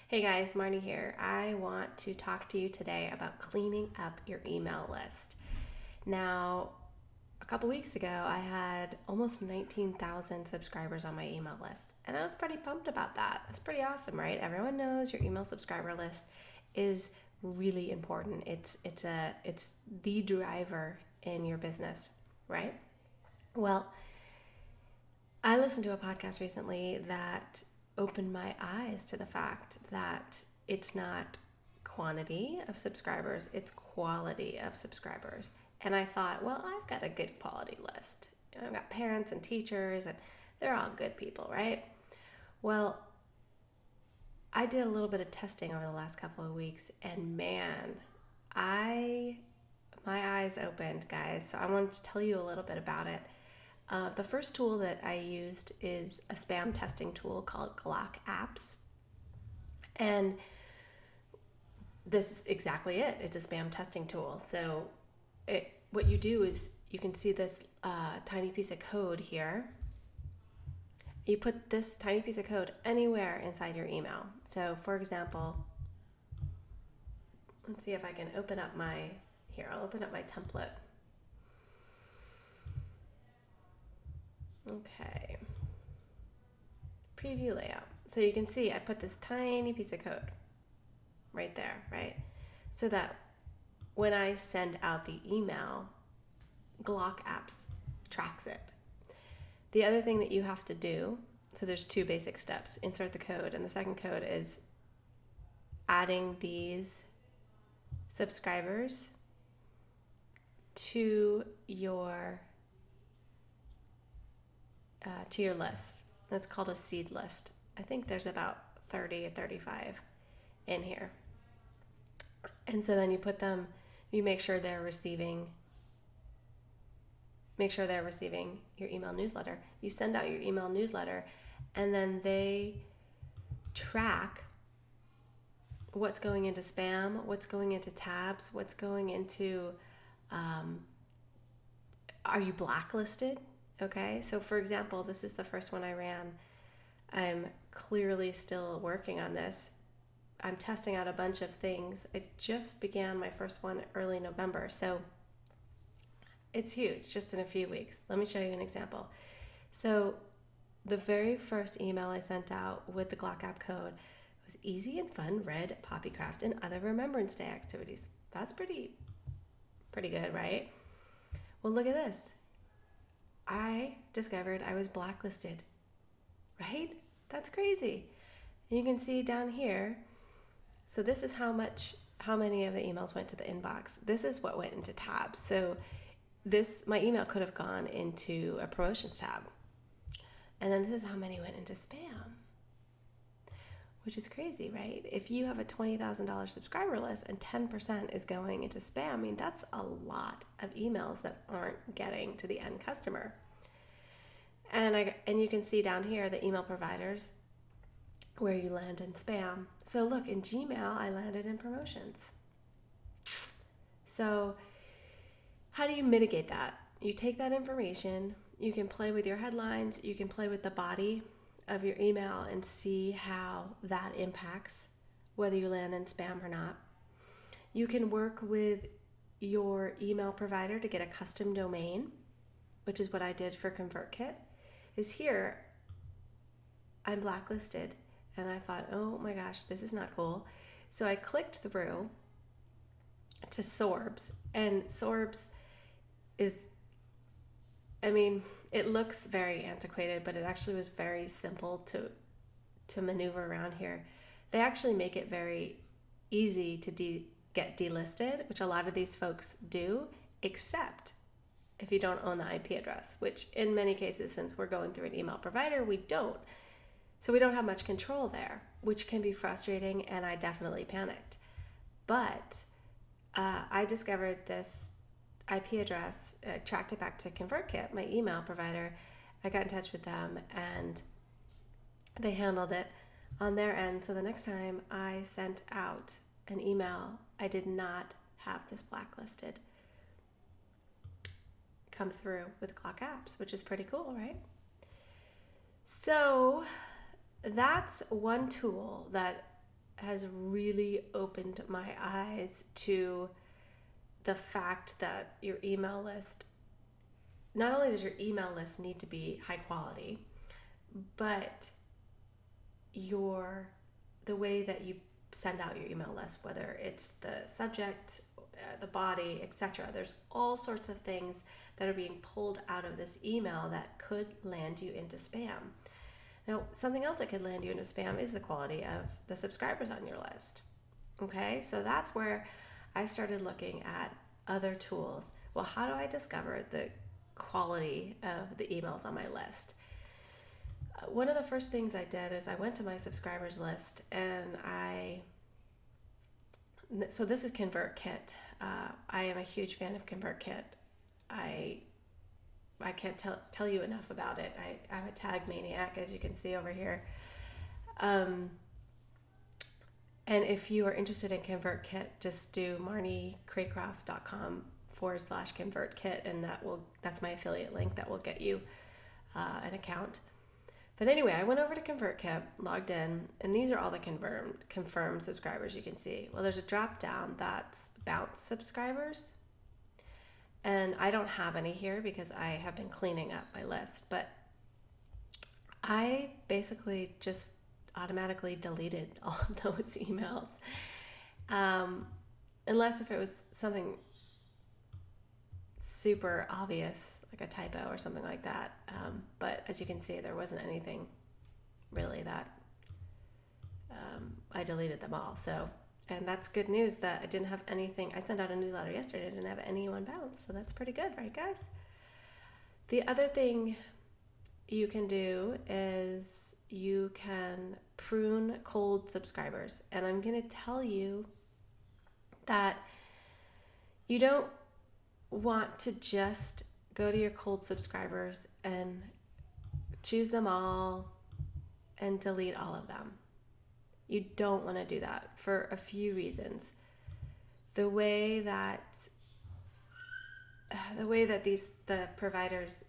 Hey guys, Marnie here. I want to talk to you today about cleaning up your email list. Now, a couple weeks ago, I had almost 19,000 subscribers on my email list, and I was pretty pumped about that. That's pretty awesome, right? Everyone knows your email subscriber list is really important. It's the driver in your business, right? Well, I listened to a podcast recently that opened my eyes to the fact that it's not quantity of subscribers, it's quality of subscribers. And I thought, well, I've got a good quality list. I've got parents and teachers, and they're all good people, right? Well, I did a little bit of testing over the last couple of weeks, and man, I my eyes opened, guys. So I wanted to tell you a little bit about it. The first tool that I used is a spam testing tool called Glock Apps. And this is exactly it. It's a spam testing tool. So what you do is you can see this tiny piece of code here. You put this tiny piece of code anywhere inside your email. So for example, let's see if I can open up I'll open up my template. Okay. Preview layout. So you can see I put this tiny piece of code right there, right? So that when I send out the email, Glock Apps tracks it. The other thing that you have to do, so there's two basic steps. Insert the code, and the second code is adding these subscribers to your list. That's called a seed list. I think there's about 30 or 35 in here. And so then you make sure they're receiving your email newsletter. You send out your email newsletter, and then they track what's going into spam, what's going into tabs, what's going into, are you blacklisted? Okay, so for example, this is the first one I ran. I'm clearly still working on this. I'm testing out a bunch of things. I just began my first one early November, so it's huge, just in a few weeks. Let me show you an example. So the very first email I sent out with the Glock app code was easy and fun, read, Poppycraft, and other Remembrance Day activities. That's pretty good, right? Well, look at this. I discovered I was blacklisted, right? That's crazy. And you can see down here, so this is how many of the emails went to the inbox. This is what went into tabs. So my email could have gone into a promotions tab. And then this is how many went into spam, which is crazy, right? If you have a $20,000 subscriber list and 10% is going into spam, I mean, that's a lot of emails that aren't getting to the end customer. And you can see down here the email providers where you land in spam. So look, in Gmail, I landed in promotions. So how do you mitigate that? You take that information, you can play with your headlines, you can play with the body of your email and see how that impacts whether you land in spam or not. You can work with your email provider to get a custom domain, which is what I did for ConvertKit. Is here, I'm blacklisted, and I thought, oh my gosh, this is not cool. So I clicked through to Sorbs, and Sorbs is, it looks very antiquated, but it actually was very simple to maneuver around here. They actually make it very easy to get delisted, which a lot of these folks do, except if you don't own the IP address, which in many cases, since we're going through an email provider, we don't. So we don't have much control there, which can be frustrating, and I definitely panicked. But I discovered this IP address, tracked it back to ConvertKit, my email provider. I got in touch with them, and they handled it on their end. So the next time I sent out an email, I did not have this blacklisted come through with Glock Apps, which is pretty cool, right? So that's one tool that has really opened my eyes to the fact that your email list, not only does your email list need to be high quality, but the way that you send out your email list, whether it's the subject, the body, etc. There's all sorts of things that are being pulled out of this email that could land you into spam. Now, something else that could land you into spam is the quality of the subscribers on your list. Okay, so that's where I started looking at other tools. Well, how do I discover the quality of the emails on my list? One of the first things I did is I went to my subscribers list, and so this is ConvertKit. I am a huge fan of ConvertKit. I can't tell you enough about it. I'm a tag maniac, as you can see over here. And if you are interested in ConvertKit, just do marniecraycroft.com/ConvertKit, and that's my affiliate link that will get you an account. But anyway, I went over to ConvertKit, logged in, and these are all the confirmed subscribers you can see. Well, there's a drop down that's bounce subscribers. And I don't have any here because I have been cleaning up my list, but I basically just automatically deleted all of those emails. Unless if it was something super obvious, like a typo or something like that. But as you can see, there wasn't anything really that I deleted them all. And that's good news that I didn't have anything. I sent out a newsletter yesterday. I didn't have anyone bounce. So that's pretty good, right, guys? The other thing you can do is you can prune cold subscribers. And I'm going to tell you that you don't want to just go to your cold subscribers and choose them all and delete all of them. You don't want to do that for a few reasons. The way that the providers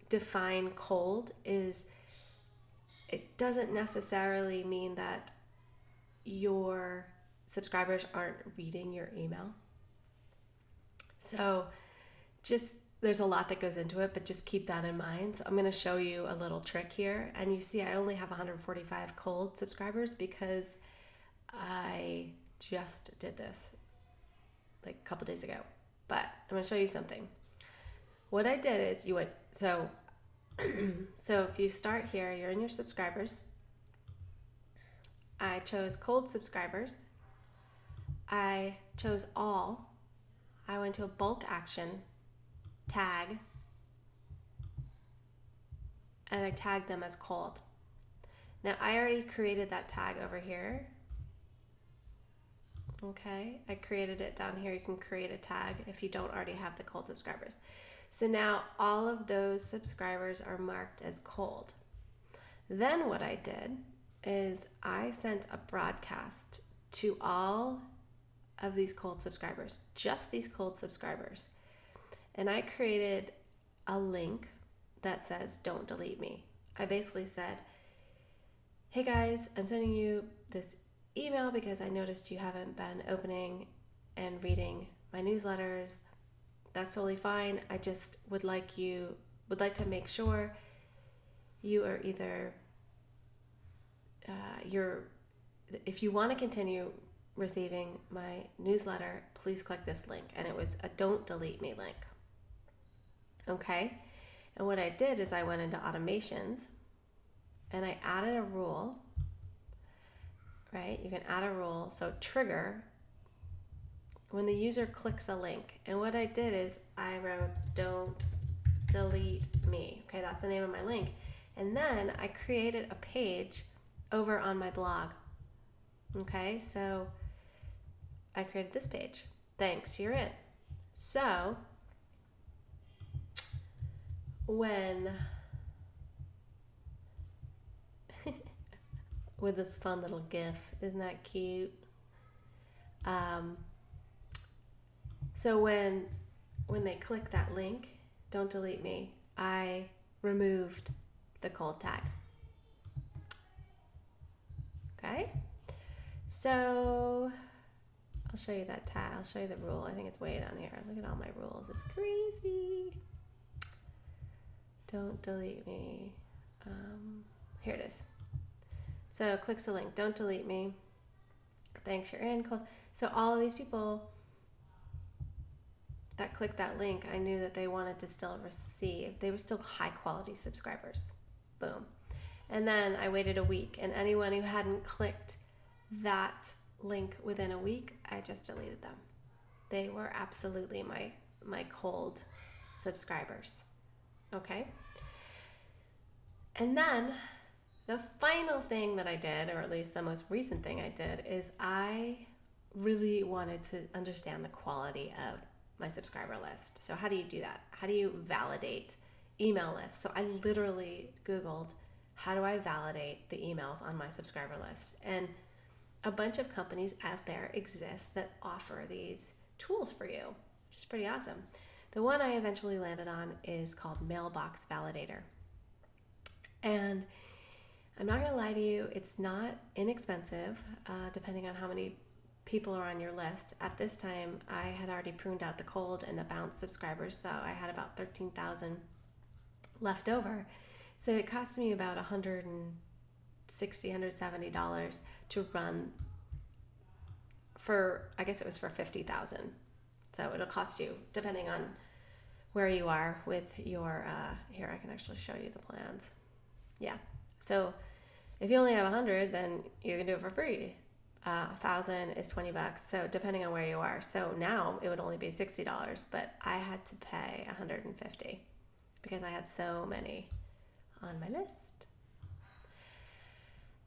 define cold is, it doesn't necessarily mean that your subscribers aren't reading your email. So there's a lot that goes into it, but just keep that in mind. So I'm going to show you a little trick here. And you see I only have 145 cold subscribers because I just did this like a couple days ago. But I'm going to show you something. What I did is so if you start here, you're in your subscribers. I chose cold subscribers. I chose all. I went to a bulk action, tag, and I tagged them as cold. Now I already created that tag over here. Okay, I created it down here. You can create a tag if you don't already have the cold subscribers. So now all of those subscribers are marked as cold. Then what I did is I sent a broadcast to all of these cold subscribers, just these cold subscribers. And I created a link that says, "Don't delete me." I basically said, "Hey guys, I'm sending you this email because I noticed you haven't been opening and reading my newsletters. That's totally fine. I just would like to make sure you are either, if you want to continue receiving my newsletter, please click this link." And it was a "Don't delete me" link. Okay. And what I did is I went into automations and I added a rule, right? You can add a rule. So trigger when the user clicks a link. And what I did is I wrote "Don't delete me." Okay. That's the name of my link. And then I created a page over on my blog. Okay. So I created this page. Thanks, you're in. So when with this fun little GIF, isn't that cute? So when they click that link, "Don't delete me," I removed the cold tag. Okay, So I'll show you that tab. I'll show you the rule. I think it's way down here. Look at all my rules. It's crazy. Don't delete me. Here it is. So clicks the link. Don't delete me. Thanks, you're in. Cool. So all of these people that clicked that link, I knew that they wanted to still receive. They were still high quality subscribers. Boom. And then I waited a week, and anyone who hadn't clicked that link within a week, I just deleted them. They were absolutely my cold subscribers. Okay? And then the final thing that I did, or at least the most recent thing I did, is I really wanted to understand the quality of my subscriber list. So how do you do that? How do you validate email lists? So I literally Googled, how do I validate the emails on my subscriber list? And a bunch of companies out there exist that offer these tools for you, which is pretty awesome. The one I eventually landed on is called Mailbox Validator. And I'm not going to lie to you, it's not inexpensive, depending on how many people are on your list. At this time, I had already pruned out the cold and the bounce subscribers, so I had about 13,000 left over. So it cost me about $160, $170 to run for, I guess it was for 50,000. So it'll cost you, depending on where you are with your, here I can actually show you the plans. Yeah, so if you only have 100, then you can do it for free. 1,000 is $20, so depending on where you are. So now it would only be $60, but I had to pay $150 because I had so many on my list.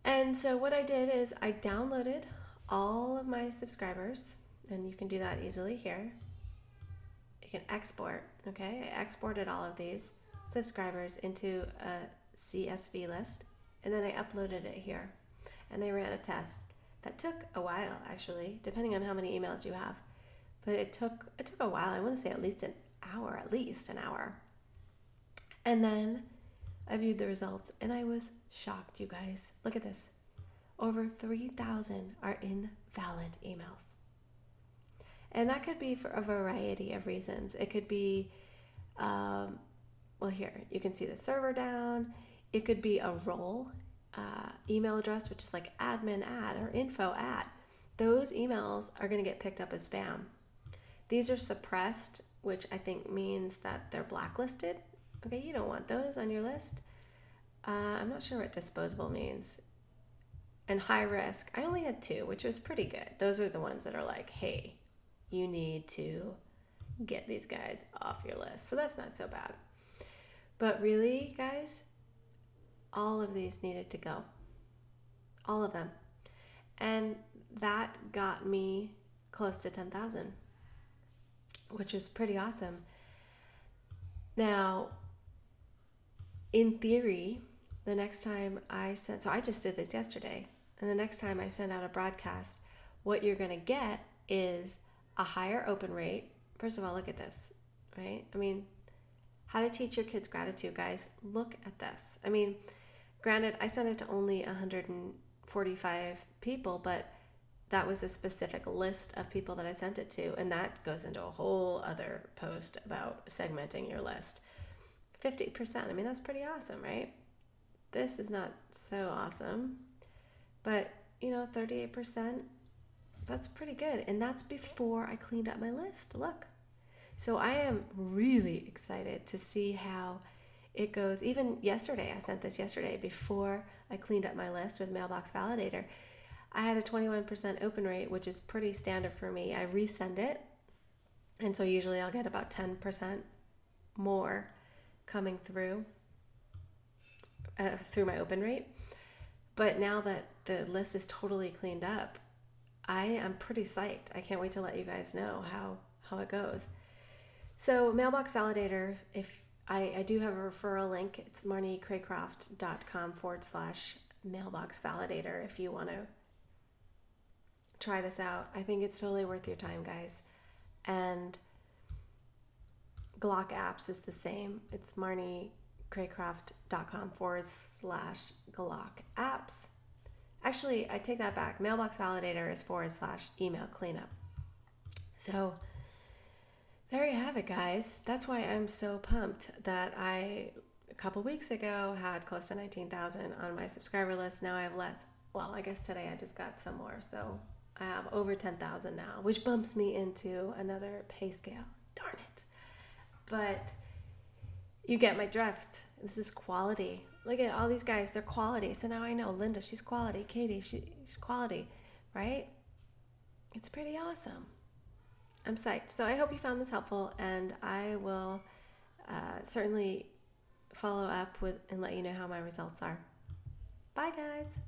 And so what I did is I downloaded all of my subscribers, and you can do that easily here. You can export, okay? I exported all of these subscribers into a CSV list, and then I uploaded it here, and they ran a test. That took a while, actually, depending on how many emails you have. But it took a while. I want to say at least an hour. And then I viewed the results, and I was shocked, you guys. Look at this. Over 3,000 are invalid emails. And that could be for a variety of reasons. It could be, well, here, you can see the server down. It could be a role email address, which is like admin ad or info ad. Those emails are going to get picked up as spam. These are suppressed, which I think means that they're blacklisted. Okay, you don't want those on your list. I'm not sure what disposable means. And high risk, I only had 2, which was pretty good. Those are the ones that are like, hey, you need to get these guys off your list. So that's not so bad. But really, guys, all of these needed to go. All of them. And that got me close to 10,000, which is pretty awesome. Now, in theory, the next time so I just did this yesterday, and the next time I send out a broadcast, what you're going to get is a higher open rate. First of all, look at this, right? I mean, how to teach your kids gratitude, guys. Look at this. I mean, granted, I sent it to only 145 people, but that was a specific list of people that I sent it to, and that goes into a whole other post about segmenting your list. 50%, I mean, that's pretty awesome, right? This is not so awesome, but 38%, that's pretty good. And that's before I cleaned up my list. Look. So I am really excited to see how it goes. Even yesterday, I sent this yesterday before I cleaned up my list with Mailbox Validator. I had a 21% open rate, which is pretty standard for me. I resend it, and so usually I'll get about 10% more coming through my open rate. But now that the list is totally cleaned up, I am pretty psyched. I can't wait to let you guys know how it goes. So Mailbox Validator, if I do have a referral link. It's marniecraycroft.com/Mailbox Validator if you want to try this out. I think it's totally worth your time, guys. And Glock Apps is the same. It's marniecraycroft.com/Glock Apps. Actually, I take that back. Mailbox Validator is /email cleanup. So there you have it, guys. That's why I'm so pumped that a couple weeks ago, had close to 19,000 on my subscriber list. Now I have less. Well, I guess today I just got some more. So I have over 10,000 now, which bumps me into another pay scale. Darn it. But you get my drift. This is quality. Look at all these guys. They're quality. So now I know Linda, she's quality. Katie, she's quality, right? It's pretty awesome. I'm psyched. So I hope you found this helpful, and I will certainly follow up with and let you know how my results are. Bye, guys.